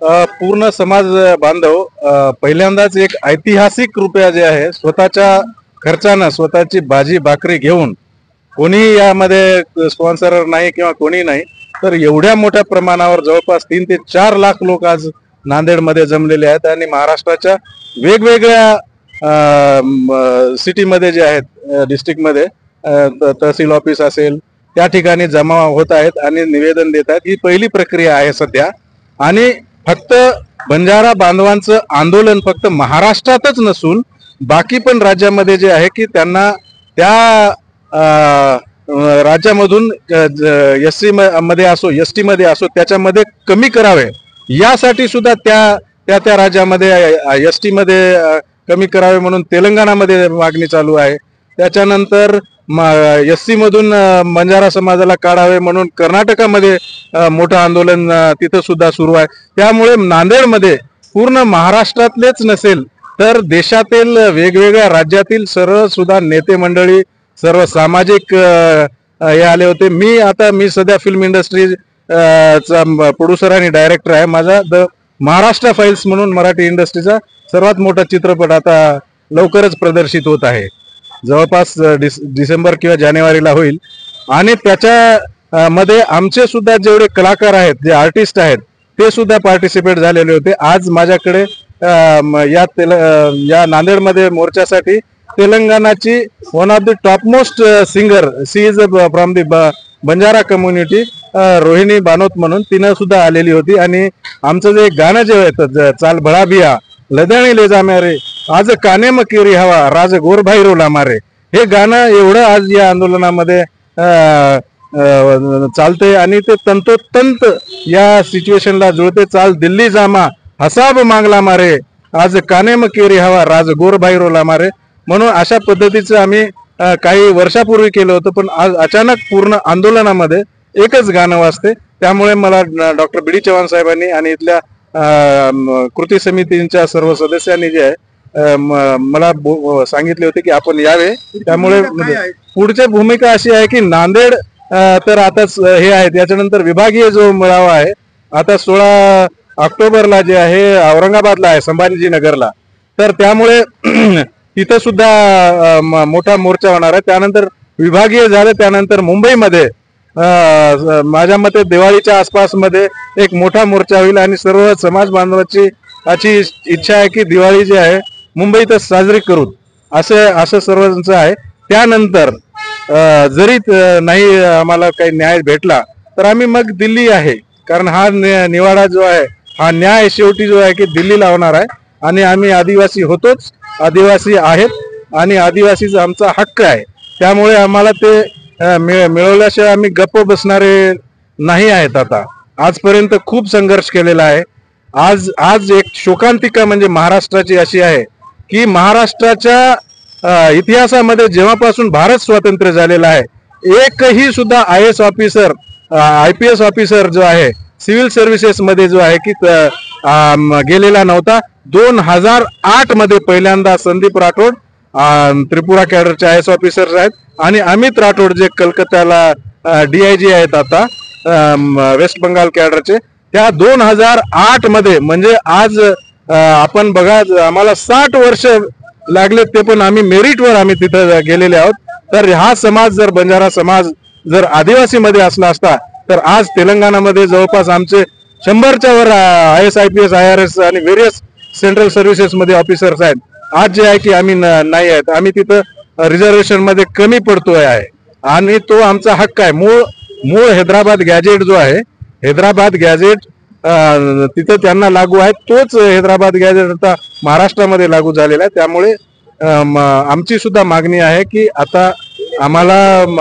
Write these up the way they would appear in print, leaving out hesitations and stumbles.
पूर्ण समाज बांधव पहिल्यांदाच एक ऐतिहासिक रुपया जे आहे स्वतःच्या खर्चानं स्वतःची भाजी भाकरी घेऊन, कोणीही यामध्ये स्पॉन्सर नाही किंवा कोणी नाही, तर एवढ्या मोठ्या प्रमाणावर जवळपास 3 ते 4 लाख लोक आज नांदेडमध्ये जमलेले आहेत आणि महाराष्ट्राच्या वेगवेगळ्या सिटीमध्ये जे आहेत डिस्ट्रिक्टमध्ये तहसील ऑफिस असेल त्या ठिकाणी जमा होत आहेत आणि निवेदन देत आहेत. ही पहिली प्रक्रिया आहे सध्या. आणि फक्त बंजारा बांधवांचं आंदोलन फक्त महाराष्ट्रातच नसून बाकी पण राज्यामध्ये जे आहे की त्यांना त्या राज्यामधून एससी मध्ये असो एसटी मध्ये असो त्याच्यामध्ये कमी करावे यासाठी सुद्धा त्या राज्यामध्ये एसटी मध्ये कमी करावे म्हणून तेलंगणामध्ये मागणी चालू आहे. त्याच्यानंतर एससी मधून बंजारा समाजाला काढावे म्हणून कर्नाटकामध्ये मोठं आंदोलन तिथं सुद्धा सुरू आहे. त्यामुळे नांदेडमध्ये पूर्ण महाराष्ट्रातलेच नसेल तर देशातील वेगवेगळ्या राज्यातील सर्व सुद्धा नेते मंडळी सर्व सामाजिक हे आले होते. मी सध्या फिल्म इंडस्ट्री चा प्रोड्युसर आणि डायरेक्टर आहे. माझा द महाराष्ट्र फाईल्स म्हणून मराठी इंडस्ट्रीचा सर्वात मोठा चित्रपट आता लवकरच प्रदर्शित होत आहे. जवळपास डिसेंबर किंवा जानेवारीला होईल. आणि त्याच्या मध्ये आमचे सुद्धा जेवढे कलाकार आहेत, जे आर्टिस्ट आहेत, ते सुद्धा पार्टिसिपेट झालेले होते. आज माझ्याकडे या नांदेडमध्ये मोर्चासाठी तेलंगणाची one of the topmost singer, she is from the Banjara community, Rohini Banoth म्हणून, तिनं सुद्धा आलेली होती. आणि आमचं जे गाणं जे आहे चाल भळा बिया लदणी ले जा मेरे आज काने मकिरी हवा राज गोरभाई रोला मारे, हे गाणं एवढं आज या आंदोलनामध्ये चालते आणि ते तंतोतंत या सिच्युएशनला जुळते. चाल दिल्ली जामा हसाब मागला मारे आज काने मकिरी हवा राज गोरभाई रोला मारे म्हणून अशा पद्धतीचं आम्ही काही वर्षापूर्वी केलं होतं. पण आज अचानक पूर्ण आंदोलनामध्ये एकच गाणं वाजते. त्यामुळे मला डॉक्टर बी डी चव्हाण साहेबांनी आणि इथल्या कृती समितीच्या सर्व सदस्यांनी जे आहे मला सांगितले होते की आपण यावे. त्यामुळे पुढची भूमिका अशी आहे की नांदेड तर आताच हे आहे, त्याच्यानंतर विभागीय जो मेळावा आहे आता 16 ऑक्टोबरला जे आहे औरंगाबादला आहे, संभाजीनगरला. तर त्यामुळे तिथं सुद्धा मोठा मोर्चा होणार आहे. त्यानंतर विभागीय झालं, त्यानंतर मुंबईमध्ये माझ्या मते दिवाळीच्या आसपास मध्ये एक मोठा मोर्चा होईल आणि सर्व समाज बांधवाची अशी इच्छा आहे की दिवाळी जी आहे मुंबईतच साजरी करू, असं सर्वांचं आहे. त्यानंतर जरी नाही आम्हाला काही न्याय भेटला तर आम्ही मग दिल्ली आहे, कारण हा निवाडा जो आहे हा न्याय शेवटी जो आहे की दिल्लीला होणार आहे. आणि आम्ही आदिवासी होतोच, आदिवासी आहेत आणि आदिवासीचा आमचा हक्क आहे. त्यामुळे आम्हाला ते मिळवल्याशिवाय आम्ही गप्प बसणारे नाही आहेत. आता आजपर्यंत खूप संघर्ष केलेला आहे. आज एक शोकांतिका म्हणजे महाराष्ट्राची अशी आहे की महाराष्ट्राच्या इतिहासामध्ये जेव्हापासून भारत स्वतंत्र झालेला आहे एकही सुद्धा IAS ऑफिसर, IPS ऑफिसर जो आहे सिव्हिल सर्व्हिसेस मध्ये जो आहे की गेलेला नव्हता. 2008 मध्ये पहिल्यांदा संदीप राठोड त्रिपुरा कॅडरचे IAS ऑफिसर आहेत आणि अमित राठोड जे कलकत्त्याला DIG आहेत आता वेस्ट बंगाल कॅडरचे, त्या 2008 मध्ये म्हणजे आज आपण बघा आम्हाला 60 वर्ष लागले, ते पण आम्ही मेरिटवर आम्ही तिथं गेलेले आहोत. तर हा समाज जर बंजारा समाज जर आदिवासी मध्ये असला असता तर आज तेलंगणामध्ये जवळपास आमचे 100च्या वर IAS IPS IRS आणि व्हेरियस सेंट्रल सर्व्हिसेस मध्ये ऑफिसर्स आहेत. आज जे आहे की आम्ही नाही आहेत, आम्ही तिथं रिझर्वेशन मध्ये कमी पडतोय आहे आणि तो आमचा हक्क आहे. मूळ हैदराबाद गॅजेट जो आहे, हैदराबाद गॅजेट तिथं त्यांना लागू आहे, तोच हैदराबाद गॅजेट आता महाराष्ट्रामध्ये लागू झालेला आहे. त्यामुळे आमची सुद्धा मागणी आहे की आता आम्हाला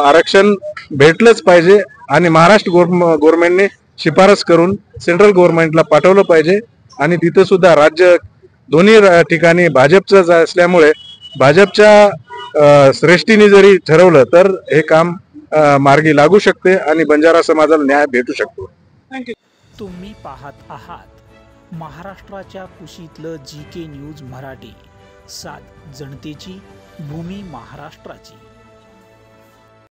आरक्षण भेटलंच पाहिजे आणि महाराष्ट्र गव्हर्नमेंटने शिफारस करून सेंट्रल गव्हर्नमेंटला पाठवलं पाहिजे. आणि तिथं सुद्धा राज्य दोन्ही ठिकाणी भाजपच असल्यामुळे भाजपच्या श्रेष्ठीने जरी ठरवलं तर हे काम मार्गी लागू शकते आणि बंजारा समाजाला न्याय भेटू शकतो. तुम्ही पाहत आहात महाराष्ट्राच्या कुशीतलं GK न्यूज मराठी, सात जनतेची भूमी महाराष्ट्राची.